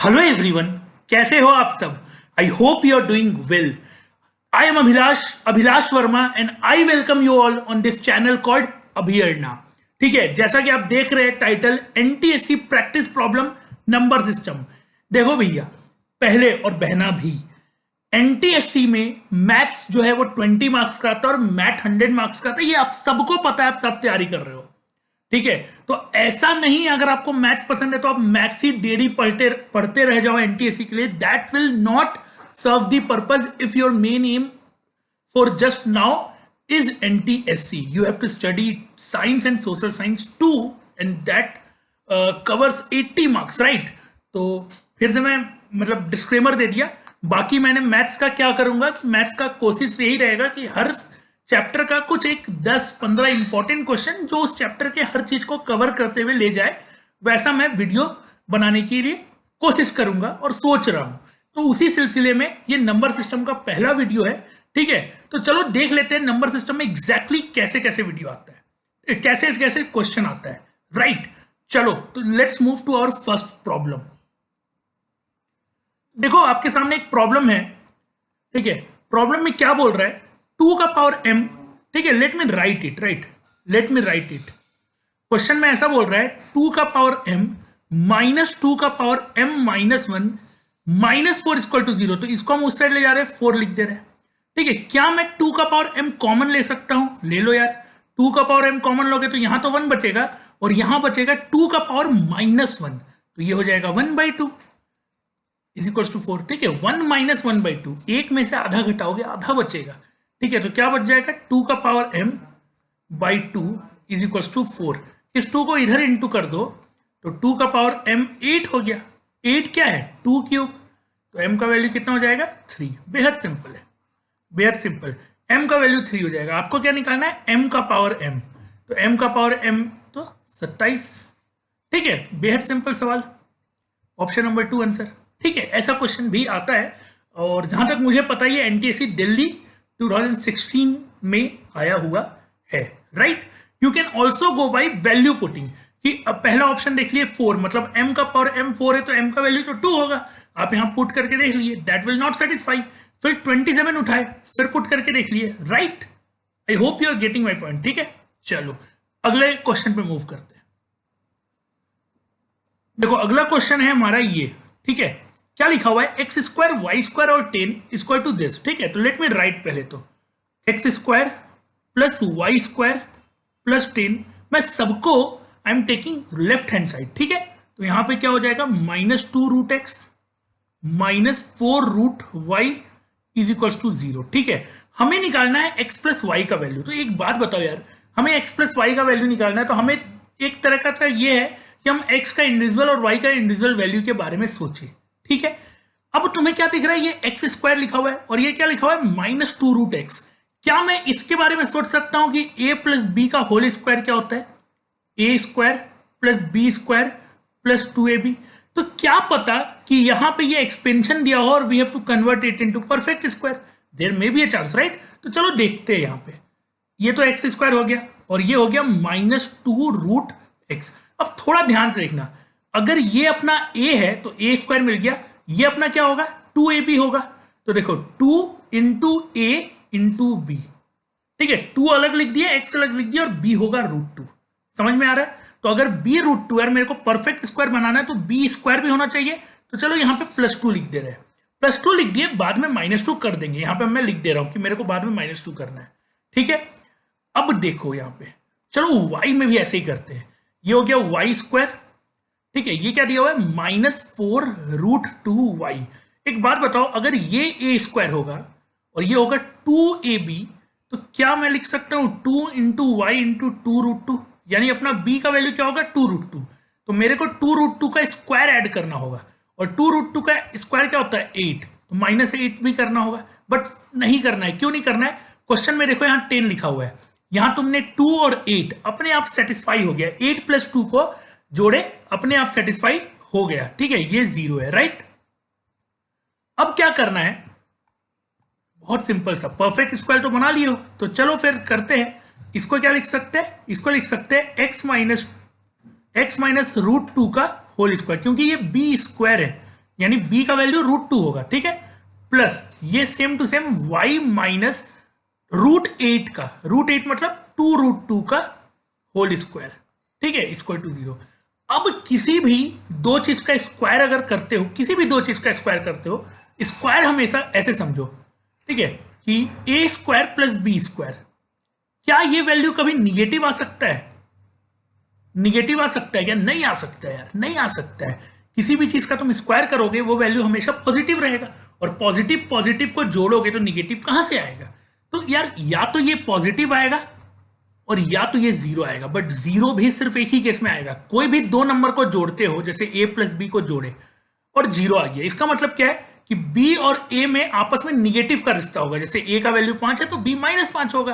Hello everyone, कैसे हो आप सब। I hope you are doing well. I am Abhilash Verma and I welcome you all on this channel called Abhiyarna. ठीक है, जैसा कि आप देख रहे हैं title NTSC practice problem number system. देखो भैया, पहले और बहना भी, एनटीएससी में मैथ्स जो है वो 20 मार्क्स का आता है और मैथ 100 मार्क्स का आता है। ये आप सबको पता है, आप सब तैयारी कर रहे हो। ठीक है, तो ऐसा नहीं, अगर आपको मैथ्स पसंद है तो आप मैथ्स ही डेली पढ़ते पढ़ते रह जाओ एनटीएससी के लिए। That will not serve the purpose if your main aim for just now is NTSC. You have to study science and social science too, and that covers 80 marks, right. तो फिर से मैं मतलब डिस्क्लेमर दे दिया। बाकी मैंने मैथ्स का क्या करूंगा, मैथ्स का कोशिश यही रहेगा कि हर चैप्टर का कुछ एक 10-15 इंपॉर्टेंट क्वेश्चन जो उस चैप्टर के हर चीज को कवर करते हुए ले जाए, वैसा मैं वीडियो बनाने के लिए कोशिश करूंगा और सोच रहा हूं। तो उसी सिलसिले में ये नंबर सिस्टम का पहला वीडियो है। ठीक है, तो चलो देख लेते हैं नंबर सिस्टम में एग्जैक्टली कैसे कैसे वीडियो आता है, कैसे कैसे क्वेश्चन आता है, राइट। चलो तो let's move to our first problem. देखो आपके सामने एक प्रॉब्लम है। ठीक है, प्रॉब्लम में क्या बोल रहा है, 2 का पावर m। ठीक है, let me right it, right, late me right it. Question में ऐसा बोल रहा है 2 का पावर m माइनस 2 का power m minus 1 minus 4 equal to 0। तो इसको हम उस साइड ले जा रहे हैं, 4 लिख दे रहे हैं। ठीक है, क्या मैं 2 का पावर m कॉमन ले सकता हूं? ले लो यार। 2 का पावर m कॉमन लोगे तो यहां तो 1 बचेगा और यहां बचेगा 2 का पावर माइनस 1, तो ये हो जाएगा 1/2 इज इक्वल टू 4। ठीक है, 1 माइनस 1/2, एक में से आधा घटाओगे आधा बचेगा। ठीक है, तो क्या बच जाएगा, 2 का power m/2 is equal to 4। इस 2 को इधर इंटू कर दो तो 2 का पावर m 8 हो गया। 8 क्या है, 2 क्यूब, तो m का वैल्यू कितना हो जाएगा, 3। बेहद सिंपल है, बेहद सिंपल। m का वैल्यू 3 हो जाएगा। आपको क्या निकालना है, m का पावर m, तो m का पावर m तो 27। ठीक है, बेहद सिंपल सवाल, ऑप्शन नंबर 2 आंसर। ठीक है, ऐसा क्वेश्चन भी आता है और जहां तक मुझे पता है एनटीएससी दिल्ली 2016 में आया हुआ है, right. You can also go by value putting, कि अब पहला ऑप्शन देख लिए 4, मतलब m का पावर m 4 है तो m का वैल्यू तो 2 होगा। आप यहां पुट करके देख लिए, दैट विल नॉट सेटिस्फाई। फिर 27 उठाए, फिर पुट करके देख लिए, right. I hope you are getting my point. ठीक है, चलो अगले क्वेश्चन पे मूव करते हैं। देखो अगला क्वेश्चन है हमारा ये। ठीक है, क्या लिखा हुआ है, x स्क्वायर वाई स्क्वायर और 10 इक्वल टू दिस। ठीक है, तो लेट मी राइट पहले तो x square plus y square plus 10, मैं सबको I am taking left hand side. ठीक है, तो यहां पे क्या हो जाएगा, -2√x minus 4√y is equal to 0। ठीक है, हमें निकालना है x प्लस वाई का वैल्यू। तो एक बात बताओ यार, हमें x प्लस वाई का वैल्यू निकालना है तो हमें एक तरह का ये है कि हम x का इंडिविजुअल और y का इंडिविजुअल वैल्यू के बारे में सोचें। ठीक है, अब तुम्हें क्या दिख रहा है, ये एक्स स्क्वायर लिखा हुआ है और ये क्या लिखा हुआ है, -2√x। क्या मैं इसके बारे में सोच सकता हूं कि a प्लस बी का होल स्क्वायर क्या होता है, a square plus b square plus 2ab। तो क्या पता कि यहां पे ये एक्सपेंशन दिया हो और we have to convert it into perfect square, there may be a chance, right. तो चलो देखते हैं, यहां पे ये तो एक्स स्क्वायर हो गया और ये हो गया -2√x। अब थोड़ा ध्यान से देखना, अगर ये अपना a है तो a स्क्वायर मिल गया, ये अपना क्या होगा, 2ab होगा। तो देखो 2 इंटू a इंटू बी। ठीक है, 2 अलग लिख दिया, x अलग लिख दिया और b होगा √2। समझ में आ रहा है। तो अगर b √2 है, मेरे को परफेक्ट स्क्वायर बनाना है तो b स्क्वायर भी होना चाहिए। तो चलो यहाँ पे +2 लिख दे रहे हैं, +2 लिख दिए, बाद में -2 कर देंगे। यहाँ पे मैं लिख दे रहा हूँ कि मेरे को बाद में -2 करना है। ठीक है, अब देखो यहाँ पे, चलो y में भी ऐसे ही करते हैं। ये हो गया y स्क्वायर। ठीक है, ये क्या दिया हुआ है, -4√2y। एक बात बताओ, अगर ये a स्क्वायर होगा और ये होगा 2ab, तो क्या मैं लिख सकता हूं 2 इंटू वाई इंटू 2√2, यानी अपना b का वैल्यू क्या होगा, 2√2। तो मेरे को 2√2 का स्क्वायर ऐड करना होगा और 2√2 का स्क्वायर क्या होता है, 8, तो -8 भी करना होगा। बट नहीं करना है, क्यों नहीं करना है, क्वेश्चन में देखो यहाँ 10 लिखा हुआ है, यहां तुमने 2 और 8 अपने आप सेटिस्फाई हो गया, 8 + 2 को जोड़े अपने आप सेटिस्फाई हो गया। ठीक है, ये 0 है, राइट। अब क्या करना है, बहुत सिंपल सा, परफेक्ट स्क्वायर तो बना लिए हो, तो चलो फिर करते हैं। इसको क्या लिख सकते हैं, इसको लिख सकते हैं x माइनस √2 का होल स्क्वायर, क्योंकि ये b स्क्वायर है, यानी b का वैल्यू √2 होगा, ठीक है, प्लस ये same to same y minus √8 का, √8 मतलब 2√2 का होल स्क्वायर, ठीक है, इक्वल टू 0। अब किसी भी दो चीज का स्क्वायर अगर करते हो, किसी भी दो चीज का स्क्वायर करते हो, स्क्वायर हमेशा ऐसे समझो, ठीक है, कि a square plus b square, क्या ये वैल्यू कभी निगेटिव आ सकता है? निगेटिव आ सकता है क्या? नहीं आ सकता है यार, नहीं आ सकता है। किसी भी चीज का तुम स्क्वायर करोगे वो वैल्यू हमेशा पॉजिटिव रहेगा, और पॉजिटिव पॉजिटिव को जोड़ोगे तो निगेटिव कहां से आएगा? तो यार या तो ये पॉजिटिव आएगा और या तो ये जीरो आएगा, बट जीरो भी सिर्फ एक ही केस में आएगा। कोई भी दो नंबर को जोड़ते हो, जैसे a प्लस बी को जोड़े और जीरो आ गया, इसका मतलब क्या है कि b और a में आपस में निगेटिव का रिश्ता होगा। जैसे a का वैल्यू 5 है तो b -5 होगा,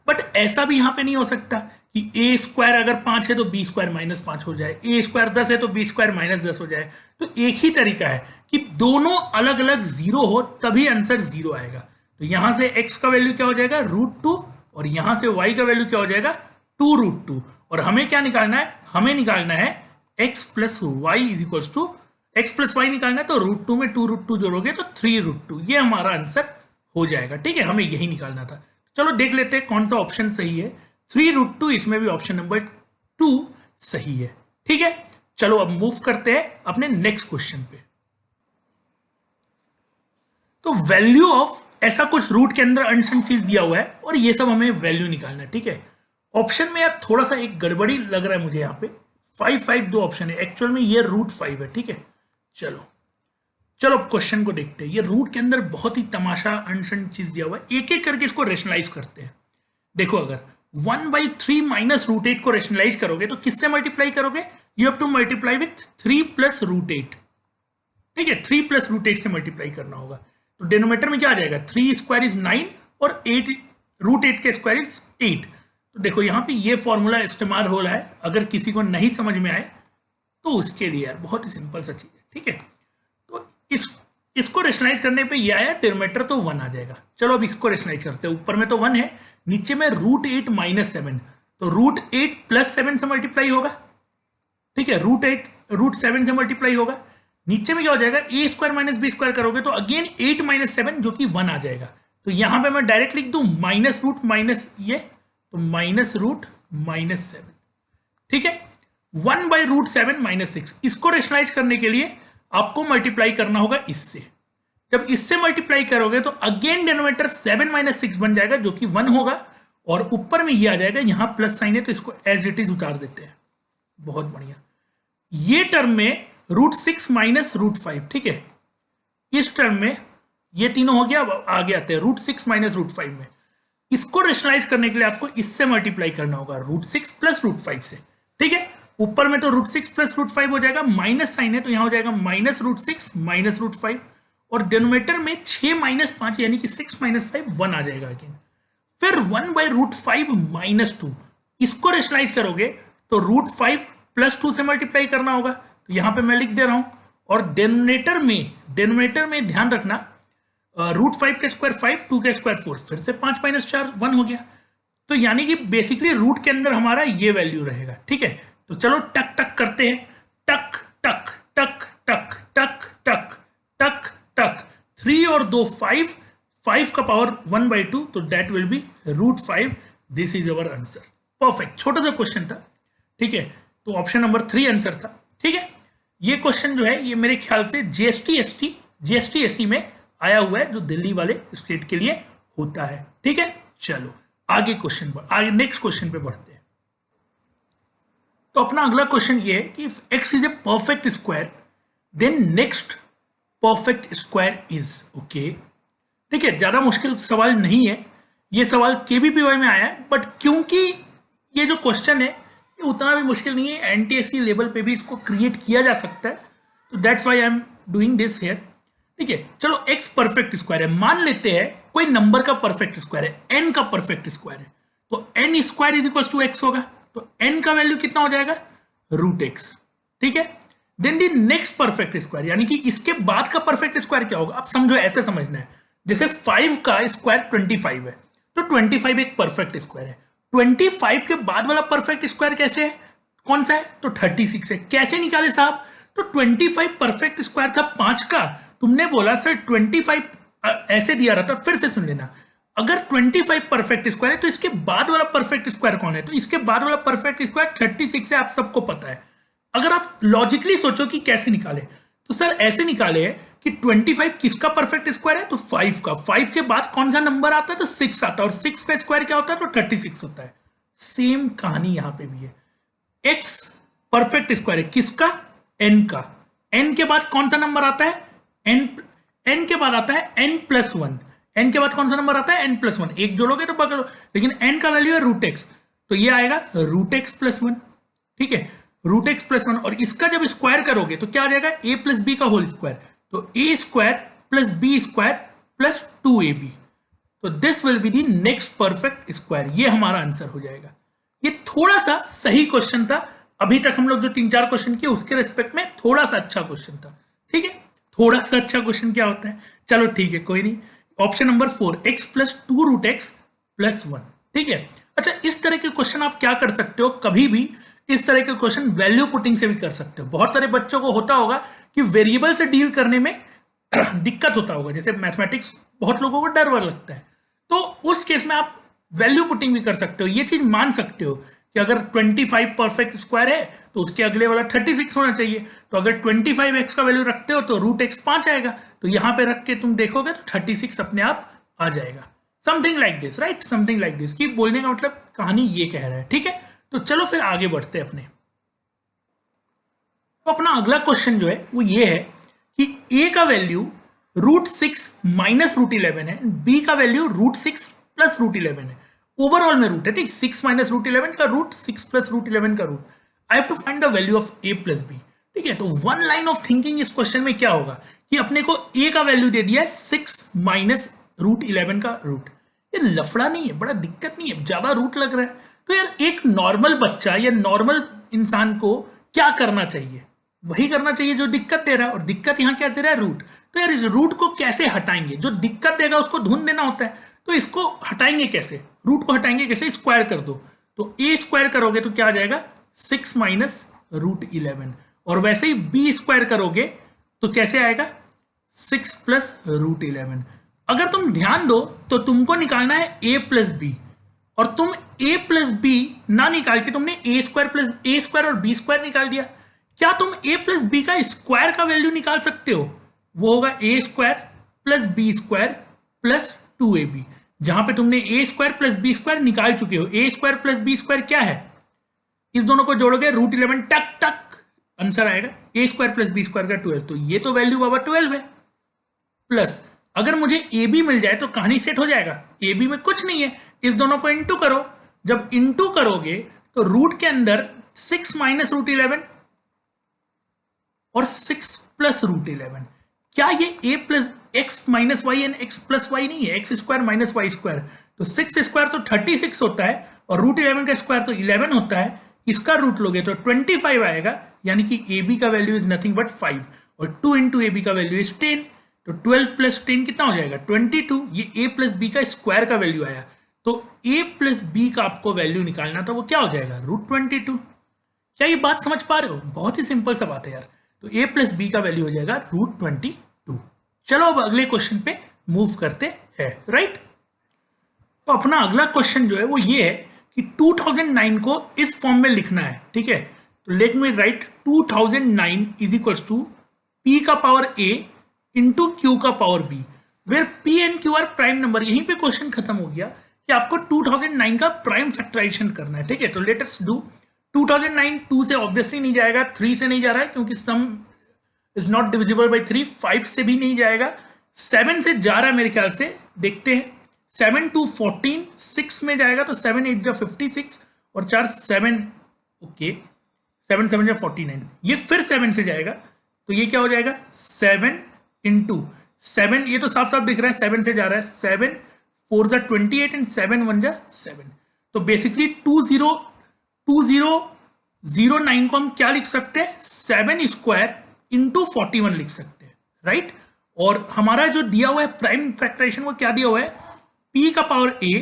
बट ऐसा भी यहां पे नहीं हो सकता कि a स्क्वायर अगर 5 है तो b स्क्वायर -5 हो जाए, a स्क्वायर 10 है तो b स्क्वायर -10 हो जाए। तो एक ही तरीका है कि दोनों अलग अलग जीरो हो तभी आंसर जीरो आएगा। तो यहां से x का वैल्यू क्या हो जाएगा √2, और यहां से y का वैल्यू क्या हो जाएगा 2√2, और हमें क्या निकालना है? हमें निकालना है x plus y is equals to, x plus y निकालना है तो √2 में 2√2 जोड़ोगे तो 3√2, ये हमारा आंसर हो जाएगा, ठीक है, हमें यही निकालना था। चलो देख लेते हैं कौन सा ऑप्शन सही है। 3√2, इसमें भी ऑप्शन नंबर 2 सही है, ठीक है। चलो अब मूव करते हैं अपने नेक्स्ट क्वेश्चन पे। तो वैल्यू ऑफ ऐसा कुछ रूट के अंदर अनसन चीज दिया हुआ है और ये सब हमें वैल्यू निकालना है, ठीक है। ऑप्शन में यार थोड़ा सा एक गड़बड़ी लग रहा है मुझे, यहाँ पे 5 दो ऑप्शन है, एक्चुअल में ये √5 है, ठीक है। चलो चलो अब क्वेश्चन को देखते हैं। ये रूट के अंदर बहुत ही तमाशा अनसन चीज दिया हुआ है, एक एक करके इसको रेशनलाइज करते हैं। देखो अगर 1/3 माइनस √8 को रेशनलाइज करोगे तो किससे मल्टीप्लाई करोगे? You have to multiply with 3 plus √8, ठीक है, 3 प्लस √8 से मल्टीप्लाई करना होगा। तो डिनोमिनेटर में क्या आ जाएगा? 3 स्क्वायर इज 9 और 8 √8 के स्क्वायर इज 8। तो देखो यहाँ पे ये फॉर्मूला इस्तेमाल हो रहा है, अगर किसी को नहीं समझ में आए तो उसके लिए यार बहुत ही सिंपल सा चीज है, ठीक है। तो इसको रेशनलाइज करने पे ये आया, डिनोमिनेटर तो 1 आ जाएगा। चलो अब इसको रेशनलाइज करते हैं। ऊपर में तो 1 है, नीचे में √8 माइनस 7, तो √8 प्लस 7 से मल्टीप्लाई होगा, ठीक है, √7 से मल्टीप्लाई होगा। नीचे में क्या हो जाएगा? a square minus b square करोगे तो अगेन 8 माइनस 7 जो कि 1 आ जाएगा। तो यहां पे मैं डायरेक्ट लिख दूं माइनस रूट माइनस ये, तो माइनस रूट माइनस 7, ठीक है। 1/√7 माइनस 6, इसको रेशनलाइज करने के लिए आपको मल्टीप्लाई करना होगा इससे। जब इससे मल्टीप्लाई करोगे तो अगेन डिनोमिनेटर 7 माइनस 6 बन जाएगा जो कि 1 होगा, और ऊपर में ये आ जाएगा, यहां प्लस साइन है तो इसको एज इट इज उतार देते हैं। बहुत बढ़िया। ये टर्म में √6 माइनस √5, ठीक है, इस टर्म में ये तीनों हो गया। अब आगे आते हैं √6 माइनस √5 में। इसको रेशनलाइज करने के लिए आपको इससे मल्टीप्लाई करना होगा √6 प्लस √5 से, ठीक है। ऊपर में तो √6 प्लस √5 हो जाएगा, माइनस साइन है तो यहां हो जाएगा माइनस √6 माइनस √5, और डिनोमिनेटर में 6 माइनस 5 यानी कि 6 माइनस 5 1 आ जाएगा अगेन। फिर 1/√5 माइनस 2, इसको रेशनलाइज करोगे तो √5 प्लस 2 से मल्टीप्लाई करना होगा, तो यहां पे मैं लिख दे रहा हूं। और डिनोमिनेटर में ध्यान रखना, √5 के स्क्वायर 5, 2 के स्क्वायर 4, फिर से 5 माइनस 4 1 हो गया। तो यानी कि बेसिकली रूट के अंदर हमारा ये वैल्यू रहेगा, ठीक है। तो चलो टक टक करते हैं, टक टक टक टक टक टक टक टक, 3 और 2 5 का पावर 1/2, तो that will be √5। This is our answer. Perfect, छोटा सा क्वेश्चन था, ठीक है। तो ऑप्शन नंबर 3 आंसर था, ठीक है। ये क्वेश्चन जो है ये मेरे ख्याल से जीएसटी एससी में आया हुआ है, जो दिल्ली वाले स्टेट के लिए होता है, ठीक है। चलो आगे क्वेश्चन पर, आगे नेक्स्ट क्वेश्चन पे बढ़ते हैं। तो अपना अगला क्वेश्चन ये है कि if x is a perfect square then next perfect square is, okay, ठीक है। ज्यादा मुश्किल सवाल नहीं है, ये सवाल केवीपीवाई में आया है, बट क्योंकि ये जो क्वेश्चन है ये उतना भी मुश्किल नहीं है, एनटीएससी लेवल पे भी इसको क्रिएट किया जा सकता है, तो that's why I am doing this here, ठीक है। चलो एक्स परफेक्ट स्क्वायर है, मान लेते हैं कोई नंबर का परफेक्ट स्क्वायर है, एन का परफेक्ट स्क्वायर है, तो n square is equal to x होगा, तो एन का वैल्यू कितना हो जाएगा? √x, ठीक है। Then the next perfect square, यानी कि इसके बाद का परफेक्ट स्क्वायर क्या होगा? अब समझो, ऐसे समझना है, जैसे 5 का स्क्वायर 25 है, तो 25 एक परफेक्ट स्क्वायर है। 25 के बाद वाला परफेक्ट स्क्वायर कैसे है, कौन सा है? तो 36 है। कैसे निकाले साहब? तो 25 परफेक्ट स्क्वायर था 5 का, तुमने बोला सर 25 ऐसे दिया रहा था, फिर से सुन लेना, अगर 25 परफेक्ट स्क्वायर है तो इसके बाद वाला परफेक्ट स्क्वायर कौन है, तो इसके बाद वाला परफेक्ट स्क्वायर 36 है, आप सबको पता है। अगर आप लॉजिकली सोचो कि कैसे निकाले, तो सर ऐसे निकाले कि 25 किसका परफेक्ट स्क्वायर है, तो 5 का, 5 के बाद कौन सा नंबर आता है, तो 6 आता है, और 6 का स्क्वायर क्या होता है, तो 36 होता है। सेम कहानी यहां पे भी है, x परफेक्ट स्क्वायर है किसका, n का, n के बाद कौन सा नंबर आता है, n के बाद आता है n+1, n के बाद कौन सा नंबर आता है, n+1, एक जोड़ोगे तो पकड़ो, लेकिन n का वैल्यू है √x, तो ये आएगा √x+1, ठीक है, √x+1, और इसका जब स्क्वायर करोगे तो क्या आ जाएगा, a+b का होल स्क्वायर, तो a² + b² + 2ab, तो this will be the next perfect square, ये हमारा आंसर हो जाएगा। ये थोड़ा सा सही क्वेश्चन था, अभी तक हम लोग जो 3-4 क्वेश्चन किए उसके रिस्पेक्ट में थोड़ा सा अच्छा क्वेश्चन था, ठीक है। थोड़ा सा अच्छा क्वेश्चन क्या होता है, चलो ठीक है कोई नहीं। ऑप्शन नंबर 4, x + 2√x + 1, ठीक है। अच्छा, इस तरह के क्वेश्चन आप क्या कर सकते हो, कभी भी इस तरह के क्वेश्चन वैल्यू पुटिंग से भी कर सकते हो। बहुत सारे बच्चों को होता होगा कि वेरिएबल से डील करने में दिक्कत होता होगा, जैसे मैथमेटिक्स बहुत लोगों को डर लगता है, तो उस केस में आप वैल्यू पुटिंग भी कर सकते हो। ये चीज मान सकते हो कि अगर 25 परफेक्ट स्क्वायर है तो उसके अगले वाला 36 होना चाहिए, तो अगर 25x का वैल्यू रखते हो तो √x 5 आएगा, तो यहां पे रख के तुम देखोगे तो 36 अपने आप आ जाएगा। Something like this, right, something like this, कि बोलने का मतलब कहानी ये कह रहा है, ठीक है। तो चलो फिर आगे बढ़ते अपने। तो अपना अगला क्वेश्चन जो है वो ये है कि a का वैल्यू √6 - √11 है, b का वैल्यू √6 + √11 है, ओवरऑल में रूट है, ठीक, 6 - √11 का रूट, 6 + √11 का रूट। I have to find the value of a + b, ठीक है। तो वन लाइन ऑफ थिंकिंग इस क्वेश्चन में क्या होगा कि अपने को a का वैल्यू दे दिया है 6 - √11 का रूट। ये लफड़ा नहीं है, बड़ा दिक्कत नहीं है, ज्यादा रूट लग रहा है, तो यार एक नॉर्मल बच्चा या नॉर्मल इंसान को क्या करना चाहिए, वही करना चाहिए जो दिक्कत दे रहा है, और दिक्कत यहाँ क्या दे रहा है, रूट। तो यार इस रूट को कैसे हटाएंगे, जो दिक्कत देगा उसको ढूंढ देना होता है, तो इसको हटाएंगे कैसे, रूट को हटाएंगे कैसे, स्क्वायर कर दो, तो a स्क्वायर करोगे तो क्या आ जाएगा 6 - √11, और वैसे ही b स्क्वायर करोगे तो कैसे आएगा 6 + √11। अगर तुम ध्यान दो तो तुमको निकालना है a + b, और तुम a + b ना निकाल के तुमने a² और b² निकाल दिया। क्या तुम a + b का स्क्वायर का वैल्यू निकाल सकते हो, वो होगा a² + b² + 2ab, जहां पे तुमने a² + b² निकाल चुके हो। a² + b² क्या है, इस दोनों को जोड़ोगे √11, टक टक आंसर आएगा a² + b² का 12, तो ये तो वैल्यू बाबा 12 है। प्लस अगर मुझे ए बी मिल जाए तो कहानी सेट हो जाएगा, ए बी में कुछ नहीं है, इस दोनों को इंटू करो, जब इंटू करोगे तो रूट के अंदर 6 - √11 और 6 + √11, क्या ये a + x - y and x + y नहीं है, x² - y², तो 6² तो 36 होता है, और √11 का स्क्वायर तो 11 होता है, इसका रूट लोगे तो 25 आएगा, यानी कि ए बी का वैल्यू इज नथिंग बट 5, और 2 × ए बी का वैल्यू इज 10, तो 12 + 10 कितना हो जाएगा 22, ये a + b का स्क्वायर का वैल्यू आया, तो a + b का आपको वैल्यू निकालना था, वो क्या हो जाएगा √22। क्या ये बात समझ पा रहे हो, बहुत ही सिंपल सा बात है यार। तो a + b का वैल्यू हो जाएगा √22। चलो अब अगले क्वेश्चन पे मूव करते हैं, राइट। तो अपना अगला क्वेश्चन जो है वो ये है कि 2009 को इस फॉर्म में लिखना है, ठीक है। तो let me write 2009 = p⁴ a into q का power b, where p and q are prime number. यहीं पे क्वेश्चन खत्म हो गया कि आपको 2009 का प्राइम फैक्टराइजेशन करना है, ठीक है। तो लेट अस डू 2009, 2 से ऑब्वियसली नहीं जाएगा, 3 से नहीं जा रहा है क्योंकि सम इज नॉट डिविजिबल बाई 3, 5 से भी नहीं जाएगा, 7 से जा रहा है मेरे ख्याल से, देखते हैं। 7 × 14, 6 में जाएगा, तो 7 × 8 = 56, और 4 7, ओके 7 × 7 = 49, ये फिर 7 से जाएगा, तो ये क्या हो जाएगा 7 × 7, ये तो साफ साफ दिख रहा है 7 से जा रहा है, 7 × 4 = 28 एंड 7 × 1 = 7, तो बेसिकली 2009 को हम क्या लिख सकते हैं 7² × 41 लिख सकते हैं, राइट। और हमारा जो दिया हुआ है प्राइम फैक्टराइजेशन वो क्या दिया हुआ है p⁴ a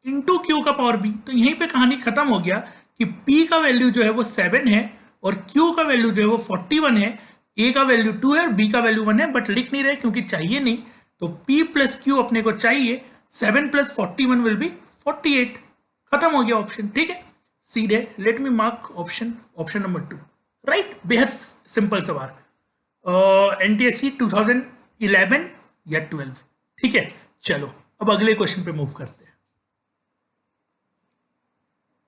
इंटू q का पावर b, तो यहीं पे कहानी खत्म हो गया कि p का वैल्यू जो है वो 7 है और q का वैल्यू जो है वो 41 है, ए का वैल्यू 2 है और बी का वैल्यू 1 है, बट लिख नहीं रहे क्योंकि चाहिए नहीं, तो p प्लस क्यू अपने को चाहिए, 7 प्लस 41 विल बी 48, खत्म हो गया ऑप्शन, ठीक है सीधे। Late me mark option number 2, right. बेहद सिंपल सवाल, एनटीएससी 2011 या 12, ठीक है। चलो अब अगले क्वेश्चन पे मूव करते हैं।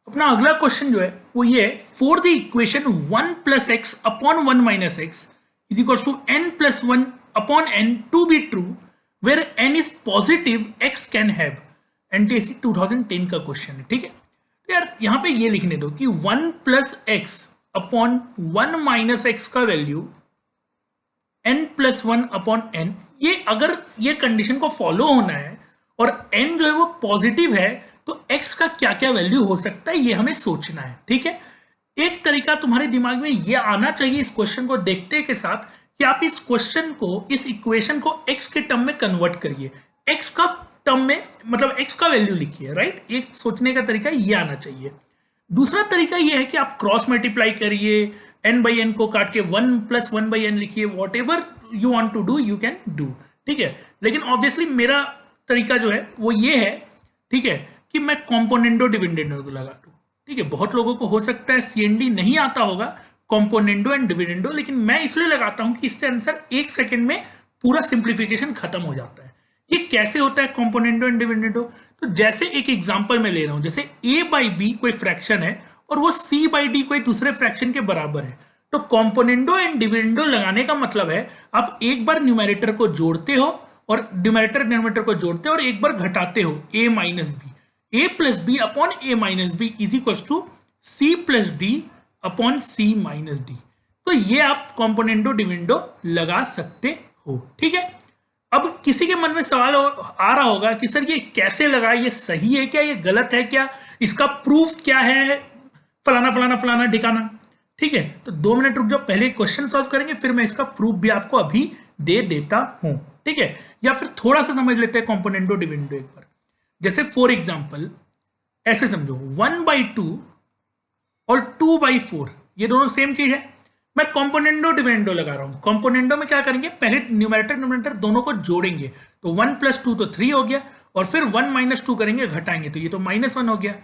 अपना अगला क्वेश्चन जो है वो ये है, for the equation 1 plus x upon 1 minus x is equal to n plus 1 upon n to be true where n is positive x can have, NTSE 2010 का क्वेश्चन है, ठीक है। तो यार यहां पे ये लिखने दो कि 1 plus x upon 1 minus x का value n plus 1 upon n, ये अगर ये कंडीशन को फॉलो होना है और n जो है वो पॉजिटिव है तो x का क्या क्या वैल्यू हो सकता है ये हमें सोचना है, ठीक है। एक तरीका तुम्हारे दिमाग में ये आना चाहिए इस क्वेश्चन को देखते के साथ कि आप इस क्वेश्चन को, इस इक्वेशन को x के टर्म में कन्वर्ट करिए, x का टर्म में मतलब x का वैल्यू लिखिए, राइट। एक सोचने का तरीका ये आना चाहिए। दूसरा तरीका ये है कि आप क्रॉस मल्टीप्लाई करिए, n बाई एन को काट के 1 प्लस 1 बाई एन लिखिए, whatever you want to do you can do, ठीक है। लेकिन ऑब्वियसली मेरा तरीका जो है वो ये है, ठीक है, कि मैं कॉम्पोनेंडो डिविडेंडो को लगा दूं, ठीक है। बहुत लोगों को हो सकता है सीएनडी नहीं आता होगा कॉम्पोनेंडो एंड डिविडेंडो, लेकिन मैं इसलिए लगाता हूं कि इससे आंसर 1 सेकंड में पूरा सिंप्लीफिकेशन खत्म हो जाता है। ये कैसे होता है कॉम्पोनेंडो एंड डिविडेंडो? तो जैसे एक एग्जांपल में ले रहा हूं, जैसे a बाई बी कोई फ्रैक्शन है और वो c बाई डी कोई दूसरे फ्रैक्शन के बराबर है, तो कॉम्पोनेंडो एंड डिविडेंडो लगाने का मतलब है आप एक बार न्यूमैरेटर को जोड़ते हो और न्यूमैरेटर डिनोमिनेटर को जोड़ते हो और एक बार घटाते हो a minus b, a plus b upon a minus b is equal to c plus d upon c minus d. तो ये आप कॉम्पोनेंडो डिविडेंडो लगा सकते हो, ठीक है। अब किसी के मन में सवाल आ रहा होगा कि सर ये कैसे लगा, ये सही है क्या, ये गलत है क्या, इसका प्रूफ क्या है, फलाना फलाना फलाना ठिकाना, ठीक है। तो 2 मिनट रुक जाओ, पहले क्वेश्चन सॉल्व करेंगे फिर मैं इसका प्रूफ भी आपको अभी दे देता हूं, ठीक है। या फिर थोड़ा सा समझ लेते हैं कॉम्पोनेंडो डिविडेंडो एक बार। जैसे फॉर एग्जाम्पल ऐसे समझो 1/2 और 2/4 ये दोनों सेम चीज है, मैं कॉम्पोनेंडो डिविडेंडो लगा रहा हूं। कॉम्पोनेंडो में क्या करेंगे, पहले न्यूमैरेटर डिनोमिनेटर दोनों को जोड़ेंगे, तो 1 प्लस 2 तो 3 हो गया, और फिर 1 माइनस 2 करेंगे, घटाएंगे तो ये तो -1 हो गया,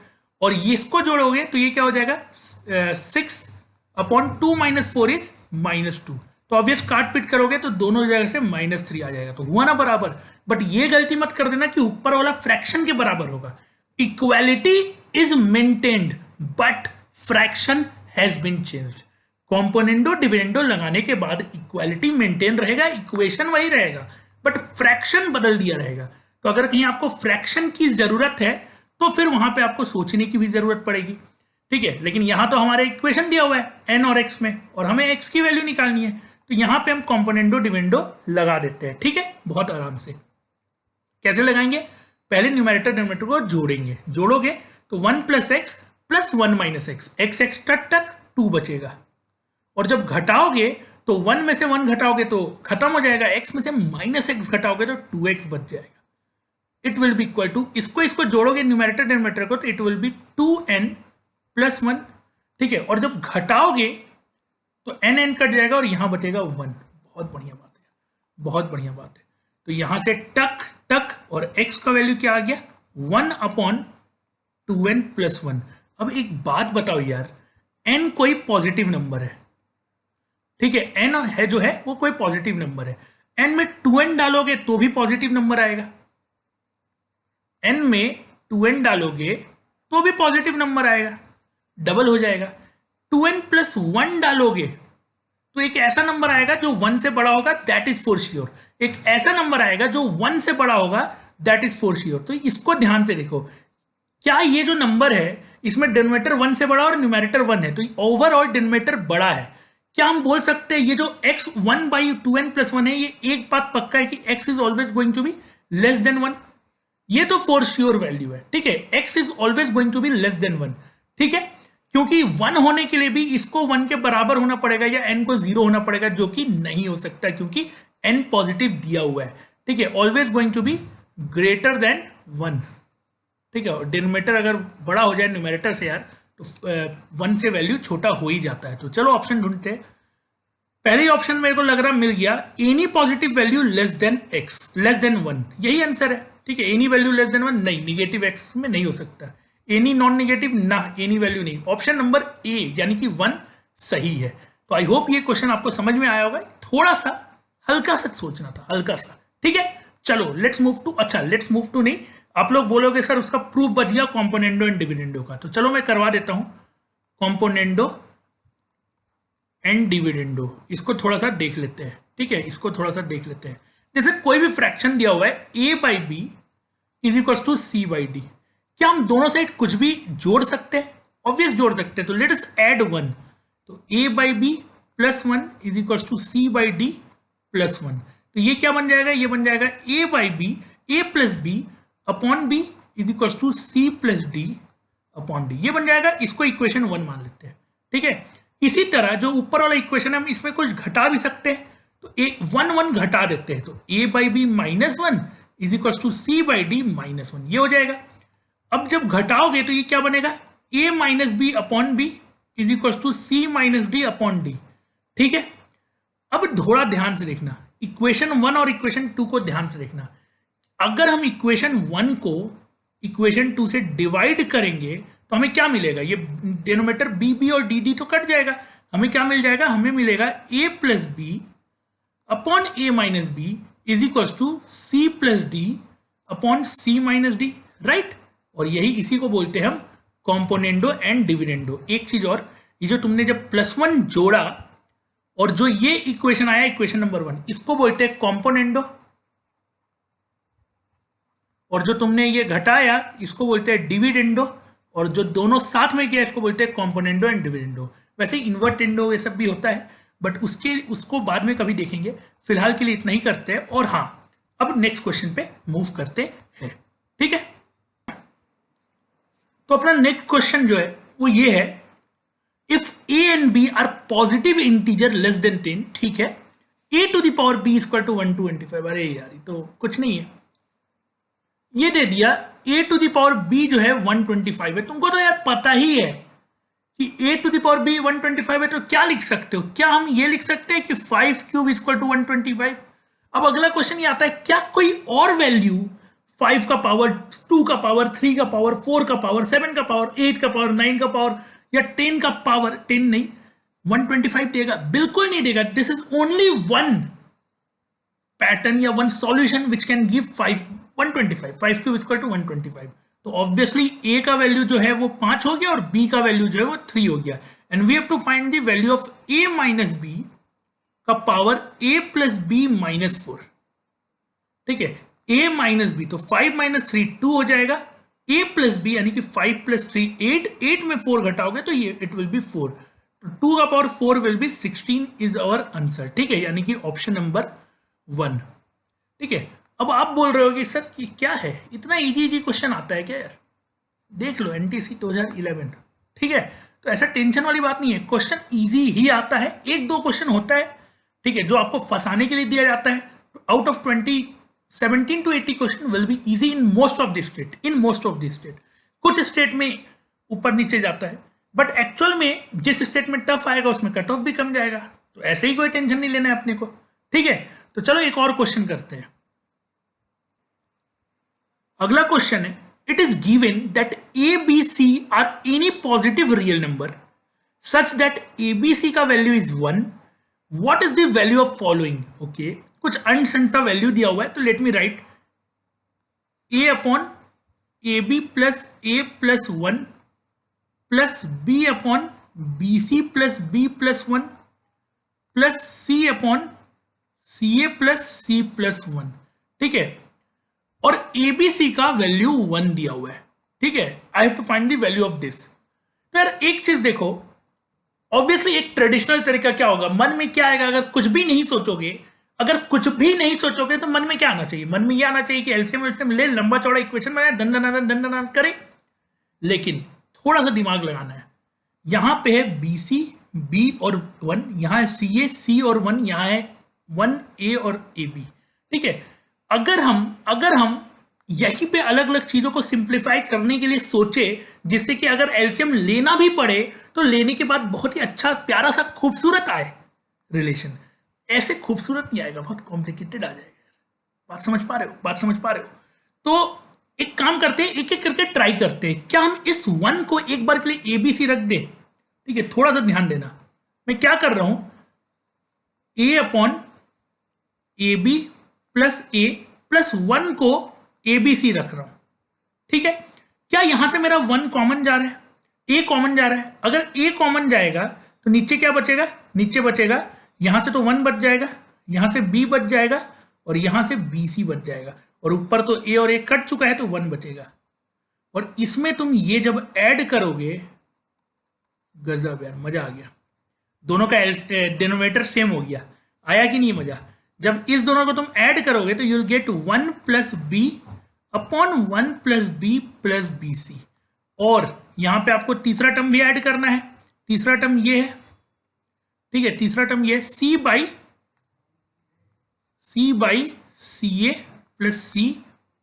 और ये इसको जोड़ोगे तो ये क्या हो जाएगा 6 अपॉन 2 माइनस 4 इज -2। तो ऑब्वियस काट पीट करोगे तो दोनों जगह से -3 आ जाएगा, तो हुआ ना बराबर। बट ये गलती मत कर देना कि ऊपर वाला फ्रैक्शन के बराबर होगा। Equality is maintained but fraction has been changed. Componendo dividendo लगाने के बाद इक्वालिटी मेंटेन रहेगा, इक्वेशन वही रहेगा, बट फ्रैक्शन बदल दिया रहेगा। तो अगर कहीं आपको फ्रैक्शन की जरूरत है तो फिर वहां पे आपको सोचने की भी जरूरत पड़ेगी, ठीक है। लेकिन यहां तो हमारे इक्वेशन दिया हुआ है n और x में, और हमें x की वैल्यू निकालनी है, तो यहां पे हम कॉम्पोनेंडो डिविडेंडो लगा देते हैं, ठीक है, बहुत आराम से। कैसे लगाएंगे, पहले न्यूमैरेटर डिनोमिनेटर को जोड़ेंगे, जोड़ोगे तो 1 plus x plus 1 minus x, x x टक 2 बचेगा, और जब घटाओगे तो 1 में से 1 घटाओगे तो खत्म हो जाएगा, x में से -x घटाओगे तो 2x बच जाएगा। It will be equal to, इसको जोड़ोगे न्यूमैरेटर डिनोमिनेटर को तो it will B 2n plus 1, ठीक है। और जब घटाओगे तो n कट जाएगा और यहां बचेगा 1। बहुत बढ़िया बात है, बहुत बढ़िया बात है। तो यहां से टक टक और x का वैल्यू क्या आ गया 1 अपॉन 2n प्लस 1। अब एक बात बताओ यार, n कोई पॉजिटिव नंबर है, ठीक है, n है जो है वो कोई पॉजिटिव नंबर है, n में 2n डालोगे तो भी पॉजिटिव नंबर आएगा, n में 2n डालोगे तो भी पॉजिटिव नंबर आएगा, डबल हो जाएगा। 2n प्लस 1 डालोगे तो एक ऐसा नंबर आएगा जो 1 से बड़ा होगा, दैट इज फॉर श्योर। एक ऐसा नंबर आएगा जो 1 से बड़ा होगा, दैट इज फॉर श्योर। तो इसको ध्यान से देखो, क्या ये जो नंबर है इसमें डिनोमिनेटर 1 से बड़ा और न्यूमैरेटर 1 है, तो ओवरऑल डिनोमिनेटर बड़ा है। क्या हम बोल सकते हैं ये जो x 1/2n प्लस 1 है, ये एक बात पक्का है कि x is always going to be less than 1, ये तो फॉर श्योर वैल्यू है, ठीक है। x is always going to be less than 1, ठीक है, क्योंकि 1 होने के लिए भी इसको 1 के बराबर होना पड़ेगा या n को 0 होना पड़ेगा, जो कि नहीं हो सकता क्योंकि n पॉजिटिव दिया हुआ है, ठीक है। Always going to be greater than 1, ठीक है। डिनोमिनेटर अगर बड़ा हो जाए न्यूमैरेटर से यार तो 1 से वैल्यू छोटा हो ही जाता है। तो चलो ऑप्शन ढूंढते हैं। पहले ही ऑप्शन मेरे को लग रहा मिल गया, any positive value less than x, less than 1, यही आंसर है। ठीक है, एनी वैल्यू लेस देन 1 नहीं, निगेटिव एक्स में नहीं हो सकता, एनी नॉन निगेटिव ना, एनी वैल्यू नहीं। ऑप्शन नंबर ए यानी कि 1 सही है। तो आई होप ये क्वेश्चन आपको समझ में आया होगा, थोड़ा सा हल्का सा सोचना था, हल्का सा। ठीक है, चलो लेट्स मूव टू, अच्छा लेट्स मूव टू नहीं, आप लोग बोलोगे सर उसका प्रूफ बच गया कॉम्पोनेंडो एंड डिविडेंडो का, तो चलो मैं करवा देता हूं कॉम्पोनेंडो एंड डिविडेंडो। इसको थोड़ा सा देख लेते हैं। ठीक है, इसको थोड़ा सा देख लेते हैं। जैसे कोई भी फ्रैक्शन दिया हुआ है a by b is equal to c by d, क्या हम दोनों साइड कुछ भी जोड़ सकते हैं? ऑब्वियस जोड़ सकते हैं, तो लेट अस ऐड 1, तो a by b plus 1 is equal to c by d plus 1, तो ये क्या बन जाएगा? ये बन जाएगा a by b, a plus b upon b is equal to c plus d upon d, ये बन जाएगा। इसको इक्वेशन 1 मान लेते हैं। ठीक है, इसी तरह जो ऊपर वाला इक्वेशन है हम इसमें कुछ घटा भी सकते हैं, तो ए 1 1 घटा देते हैं, तो a by b minus 1 is equal to c by d minus 1, ये हो जाएगा। अब जब घटाओगे तो ये क्या बनेगा? a minus b upon b is equal to c minus d upon d. ठीक है, अब थोड़ा ध्यान से देखना, इक्वेशन 1 और इक्वेशन 2 को ध्यान से देखना। अगर हम इक्वेशन 1 को इक्वेशन 2 से डिवाइड करेंगे तो हमें क्या मिलेगा? ये डिनोमिनेटर बी बी और डी डी तो कट जाएगा, हमें क्या मिल जाएगा? हमें मिलेगा a plus b upon a minus b is equal to c plus d upon c minus d, right. और यही इसी को बोलते हैं हम कॉम्पोनेंडो एंड डिविडेंडो। एक चीज और, ये जो तुमने जब +1 जोड़ा और जो ये इक्वेशन आया इक्वेशन नंबर 1, इसको बोलते हैं कॉम्पोनेंडो, और जो तुमने ये घटाया इसको बोलते हैं डिविडेंडो, और जो दोनों साथ में किया इसको बोलते हैं कॉम्पोनेंडो एंड डिविडेंडो। वैसे इन्वर्टेंडो ये सब भी होता है, बट उसको बाद में कभी देखेंगे, फिलहाल के लिए इतना ही करते हैं। और हाँ, अब नेक्स्ट क्वेश्चन पे मूव करते हैं। ठीक है, तो अपना नेक्स्ट क्वेश्चन जो है वो ये है, if a and b are positive integer less than 10, ठीक है, a to the power b equal to 125, अरे यार ये तो कुछ नहीं है, ये दे दिया a to the power b जो है 125 है। तुमको तो यार पता ही है कि a to the power b 125 है, तो क्या लिख सकते हो? क्या हम ये लिख सकते हैं कि 5 क्यूब इक्वल टू 125? अब अगला क्वेश्चन ये आता है, क्या कोई और वैल्यू 5 का पावर, 2 का पावर, 3 का पावर, 4 का पावर, 7 का पावर, 8 का पावर, 9 का पावर या 10 का पावर, 10 नहीं 125 देगा? बिल्कुल नहीं देगा। This is only one pattern या one solution which can give 125, 5 cube equal to 125। तो ऑब्वियसली a का वैल्यू जो है वो 5 हो गया और b का वैल्यू जो है वो 3 हो गया, and we have to find the value of a minus b का power a plus b minus 4। ठीक है, a माइनस बी, तो 5 माइनस 3 2 हो जाएगा, a प्लस बी यानी कि 5 प्लस 3 8, 8 में 4 घटाओगे तो ये इट विल बी 4, तो 2 का power 4 will be 16 is our answer. ठीक है, यानी कि ऑप्शन नंबर 1। ठीक है, अब आप बोल रहे हो कि सर ये क्या है, इतना इजी क्वेश्चन आता है क्या यार? देख लो एनटीसी 2011। ठीक है, तो ऐसा टेंशन वाली बात नहीं है, क्वेश्चन इजी ही आता है, एक दो क्वेश्चन होता है ठीक है जो आपको फंसाने के लिए दिया जाता है। Out of 17 to 80 question will be easy in most of the state, कुछ स्टेट में ऊपर नीचे जाता है, बट एक्चुअल में जिस स्टेट में टफ आएगा उसमें कट ऑफ भी कम जाएगा, तो ऐसे ही कोई टेंशन नहीं लेना है अपने को। ठीक है, तो चलो एक और क्वेश्चन करते हैं। अगला क्वेश्चन है, it is given that a b c are any positive real number such that a b c का value is 1, what is the value of following? Okay, कुछ अनसेंस सा वैल्यू दिया हुआ है, तो let me write a upon a b plus a plus 1 plus b upon b c plus b plus 1 plus c upon c a plus c plus 1। ठीक है, और ए b c का वैल्यू 1 दिया हुआ है। ठीक है, I have to find the value of this. तो यार एक चीज देखो, ऑब्वियसली एक ट्रेडिशनल तरीका क्या होगा, मन में क्या आएगा? अगर कुछ भी नहीं सोचोगे तो मन में क्या आना चाहिए? मन में ये आना चाहिए कि एलसीएम ले, लंबा चौड़ा इक्वेशन बनाए, दन करे। लेकिन थोड़ा सा दिमाग लगाना है, यहां पे है बी सी, बी और 1, यहां है सी ए, सी और 1, यहां है 1 ए और ए बी। ठीक है, अगर हम यहीं पे अलग अलग चीजों को सिंप्लीफाई करने के लिए सोचे, जिससे कि अगर एलसीएम लेना भी पड़े तो लेने के बाद बहुत ही अच्छा प्यारा सा खूबसूरत आए, रिलेशन। ऐसे खूबसूरत नहीं आएगा, बहुत कॉम्प्लिकेटेड आ जाएगा। बात समझ पा रहे हो, बात समझ पा रहे हो? तो एक काम करते हैं, एक एक करके ट्राई करते हैं। क्या हम इस वन को एक बार के लिए ABC रख दें? ठीक है, थोड़ा सा ध्यान देना। मैं क्या कर रहा हूं, A upon AB plus A plus 1 को ABC रख रहा हूं। ठीक है, क्या यहां से मेरा 1 कॉमन जा रहा है, A कॉमन जा रहा है? अगर A कॉमन जाएगा तो नीचे क्या बचेगा, नीचे बचेगा यहां से तो 1 बच जाएगा, यहां से B बच जाएगा और यहां से BC बच जाएगा, और ऊपर तो A और A कट चुका है तो 1 बचेगा। और इसमें तुम ये जब ऐड करोगे, गजब यार, मजा आ गया। दोनों का डिनोमिनेटर सेम हो गया, आया कि नहीं मजा? जब इस दोनों को तुम ऐड करोगे तो you'll get 1 plus b upon 1 plus b plus b c. और यहां पे आपको तीसरा टर्म भी ऐड करना है। तीसरा टर्म ये है, ठीक है, तीसरा टर्म ये c by c a plus c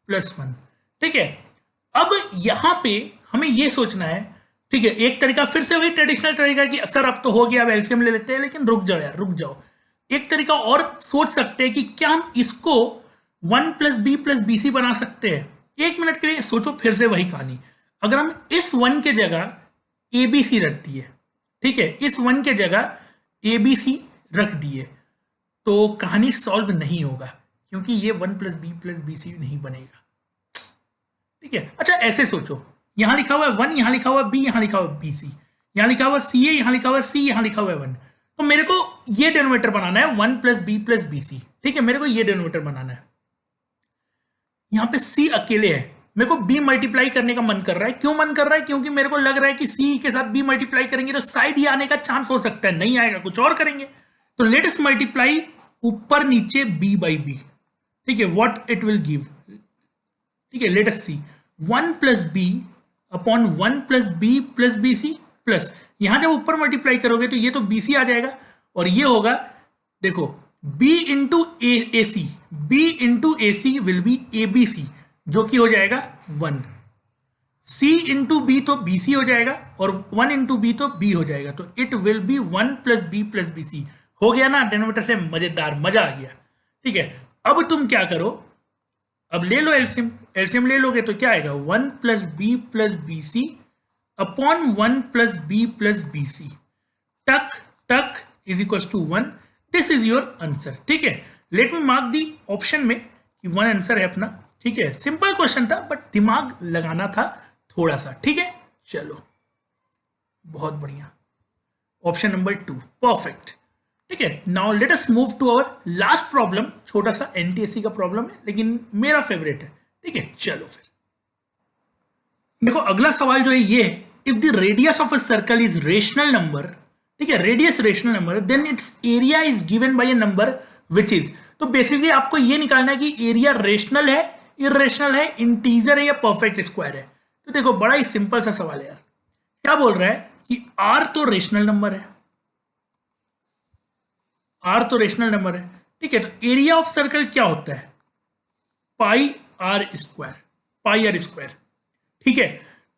plus 1। ठीक है, अब यहां पे हमें यह सोचना है, ठीक है, एक तरीका फिर से वही ट्रेडिशनल तरीका कि सर अब तो हो गया, अब एलसीएम ले लेते हैं, लेकिन रुक जाओ यार, रुक जाओ। एक तरीका और सोच सकते हैं कि क्या हम इसको 1 plus b plus b c बना सकते हैं। एक मिनट के लिए सोचो, फिर से वही कहानी। अगर हम इस 1 के जगह ए बी सी रख दिए, ठीक है, इस 1 के जगह ए बी सी रख दिए, तो कहानी सॉल्व नहीं होगा, क्योंकि ये 1 प्लस बी सी नहीं बनेगा। ठीक है, अच्छा ऐसे सोचो, यहां लिखा हुआ है 1, यहां लिखा हुआ है B, यहां लिखा हुआ है BC, यहां लिखा हुआ है CA, यहां लिखा हुआ है C, यहां लिखा हुआ है 1। तो मेरे को ये डिनोमिनेटर बनाना है 1 plus b plus b c. ठीक है, मेरे को ये डिनोमिनेटर बनाना है। यहां पे C अकेले है, मेरे को B मल्टीप्लाई करने का मन कर रहा है। क्यों मन कर रहा है? क्योंकि मेरे को लग रहा है कि C के साथ B मल्टीप्लाई करेंगे तो साइड ही आने का चांस हो सकता है, नहीं आएगा, कुछ और करेंगे। तो लेट अस मल्टीप्लाई ऊपर नीचे B बाई B। ठीक है, व्हाट इट विल गिव। ठीक है, let us see 1 plus b upon 1 plus b plus b c plus, यहां जब ऊपर मल्टीप्लाई करोगे तो ये तो बी सी आ जाएगा, और ये होगा, देखो, b into a c, b into a c will be a b c, जो कि हो जाएगा 1। c इंटू बी तो बी सी हो जाएगा, और 1 इंटू बी तो b हो जाएगा, तो it will be 1 plus b c. हो गया ना डिनोमिनेटर से? मजेदार, मजा आ गया। ठीक है, अब तुम क्या करो, अब ले लो एलसीएम। एलसीएम ले लोगे तो क्या आएगा, 1 plus b c upon 1 plus b c, टक टक is equal to 1। This is your answer. ठीक है, let me mark the option में कि 1 आंसर है अपना। ठीक है, सिंपल क्वेश्चन था, बट दिमाग लगाना था थोड़ा सा। ठीक है, चलो, बहुत बढ़िया। Option number 2 perfect. ठीक है, now let us move to our last problem. छोटा सा एनटीएससी का प्रॉब्लम है, लेकिन मेरा फेवरेट है। ठीक है, चलो फिर देखो, अगला सवाल जो है ये है, if the radius of a circle is rational number, ठीक है, radius rational number, then its area is given by a number which is. तो बेसिकली आपको ये निकालना है कि एरिया रेशनल है, इरेशनल है, इंटीजर है या परफेक्ट स्क्वायर है। तो देखो, बड़ा ही सिंपल सा सवाल है यार। क्या बोल रहा है कि आर तो रेशनल नंबर है, आर तो रेशनल नंबर है। ठीक है, तो एरिया ऑफ सर्कल क्या होता है, pi r square, pi r square. ठीक है,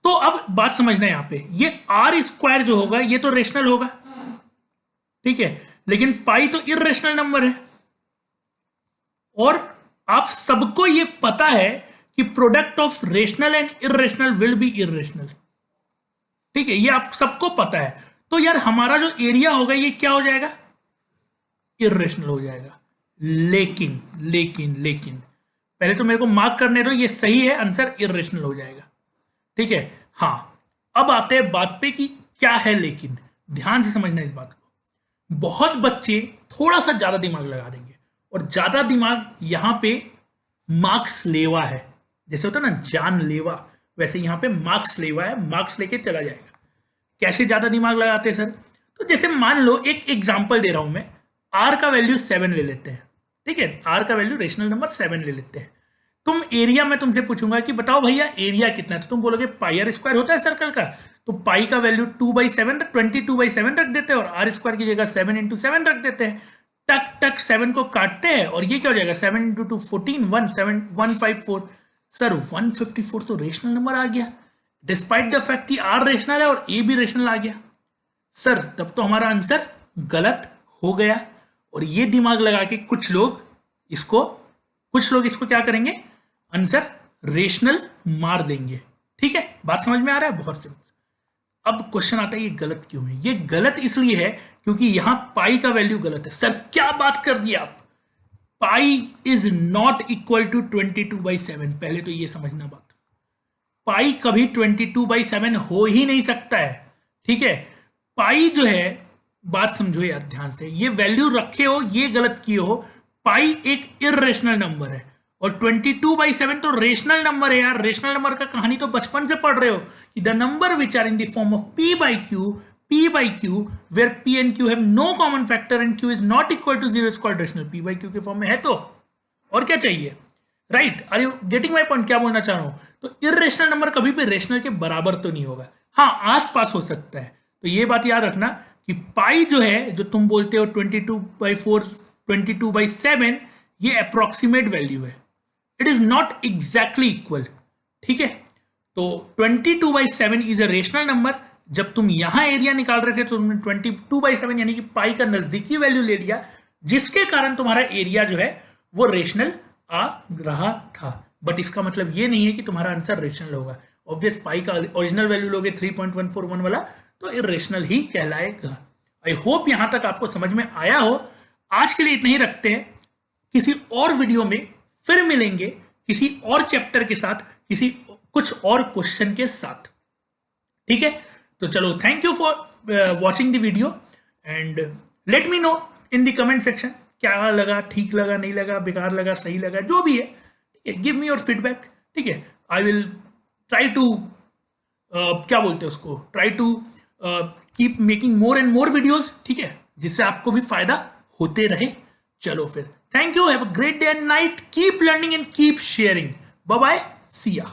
तो अब बात समझना है यहां पे, ये आर स्क्वायर जो होगा ये तो रेशनल होगा, ठीक है, लेकिन पाई तो इरेशनल नंबर है, और आप सबको ये पता है कि product of rational and irrational will be irrational. ठीक है, ये आप सबको पता है। तो यार हमारा जो एरिया होगा ये क्या हो जाएगा, इरेशनल हो जाएगा। लेकिन लेकिन लेकिन पहले तो मेरे को मार्क करने दो, ये सही है, आंसर इरेशनल हो जाएगा। ठीक है, हाँ, अब आते हैं बात पे कि क्या है लेकिन। ध्यान से समझना इस बात को। बहुत बच्चे थोड़ा सा ज्यादा दिमाग लगा देंगे, और ज्यादा दिमाग यहां पे मार्क्स लेवा है, जैसे होता है ना जानलेवा, वैसे यहां पे मार्क्स लेवा है, मार्क्स लेके चला जाएगा। कैसे ज्यादा दिमाग लगाते हैं सर? तो जैसे मान लो, एक एग्जांपल दे रहा हूं मैं, आर का वैल्यू 7 ले लेते हैं। ठीक है, आर का वैल्यू रेशनल नंबर 7 ले लेते हैं। तुम एरिया में तुमसे पूछूंगा कि बताओ भैया एरिया कितना है, तो तुम बोलोगे पाई आर स्क्वायर होता है सर्कल का, तो पाई का वैल्यू 2/7, 22/7 रख देते हैं, और आर स्क्वायर की जगह 7 × 7 रख देते हैं। टक टक 7 को काटते हैं, और ये क्या हो जाएगा, 7 × 2 14, 154। सर 154 तो रेशनल नंबर आ गया, डिस्पाइट द फैक्ट कि आर रेशनल है और ए भी रेशनल आ गया। सर तब तो हमारा आंसर गलत हो गया। और ये दिमाग लगा के कुछ लोग इसको क्या करेंगे, आंसर रेशनल मार देंगे। ठीक है, बात समझ में आ रहा है? बहुत सिंपल। अब क्वेश्चन आता है ये गलत क्यों है? ये गलत इसलिए है क्योंकि यहां पाई का वैल्यू गलत है। सर क्या बात कर दिया आप, pi is not equal to 22/7। पहले तो ये समझना बात, पाई कभी 22/7 हो ही नहीं सकता है। ठीक है, पाई जो है, बात समझो यार ध्यान से, ये वैल्यू रखे हो, ये गलत किए हो। पाई एक इरेशनल नंबर है और 22/7 तो रेशनल नंबर है यार। रेशनल नंबर का कहानी तो बचपन से पढ़ रहे हो कि the number which are in the form of p by q where p and q have no common factor and q is not equal to 0 is called rational। p by q के form में है तो और क्या चाहिए, right? Are you getting my point? क्या बोलना चाह रहा हूं? तो इरेशनल नंबर कभी भी रेशनल के बराबर तो नहीं होगा, हाँ आस पास हो सकता है। तो ये बात याद रखना कि पाई जो है, जो तुम बोलते हो 22/4 22/7, ये अप्रोक्सीमेट वैल्यू है, it is not exactly equal. ठीक है, तो 22/7 इज अ रेशनल नंबर। जब तुम यहां एरिया निकाल रहे थे तो तुमने 22/7 यानी कि पाई का नजदीकी वैल्यू ले लिया, जिसके कारण तुम्हारा एरिया जो है वो रेशनल आ रहा था। बट इसका मतलब ये नहीं है कि तुम्हारा आंसर रेशनल होगा। ऑब्वियस, पाई का ओरिजिनल वैल्यू लोगे 3.141 वाला तो इरेशनल ही कहलाएगा। आई होप यहां तक आपको समझ में आया हो। आज के लिए इतना ही रखते हैं, किसी और वीडियो में फिर मिलेंगे किसी और चैप्टर के साथ, किसी कुछ और क्वेश्चन के साथ। ठीक है, तो चलो, thank you for watching the video and let me know in the comment section क्या लगा, ठीक लगा, नहीं लगा, बेकार लगा, सही लगा, जो भी है। ठीक है, गिव मी योर फीडबैक। ठीक है, आई विल ट्राई टू क्या बोलते हैं उसको, try to keep making more and more videos. ठीक है, जिससे आपको भी फायदा होते रहे। चलो फिर, thank you, have a great day and night, keep learning and keep sharing. Bye bye, see या।